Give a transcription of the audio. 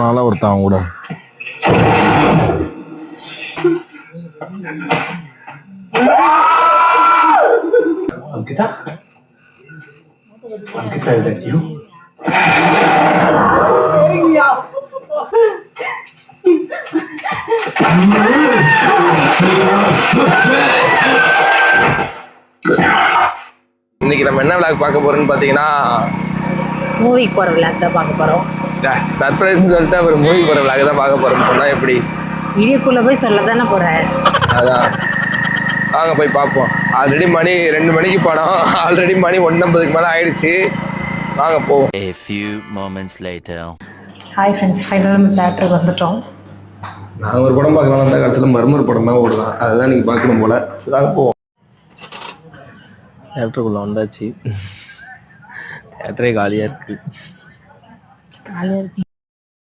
நாளா ஒருத்தன் கூட இன்னைக்கு நம்ம என்ன விளாக் பார்க்க போறோம்னு பாத்தீங்கன்னா மூவிக்கு போற விளாக் தான் பார்க்க போறோம். சர்ப்ரைஸ்னு சொல்லிட்டு ஒரு மூவி போற விளாக் தான் பார்க்க போறோம்னு சொன்னா எப்படி? வீடியோக்குள்ள போய் சொல்ல தானே போறேன். அதான் வாங்க போய் பார்ப்போம். ஆல்ரெடி மணி 2 மணிக்கு படம், ஆல்ரெடி மணி 1:50க்கு மேல ஆயிடுச்சு. வாங்க போவோம். A few moments later. Hi friends, ஃபைனலாக நம்ம தேட்டருக்கு வந்துட்டோம். நாங்கள் ஒரு படம் பார்க்கலாம் இருந்தால் கடைசியில் மர்மர் படம் தான் ஓடலாம். அதுதான் நீங்கள் பார்க்கணும் போல. வாங்க போவோம். தேட்டருக்குள்ள வந்தாச்சு. தேட்டரே காலியாக இருக்கு.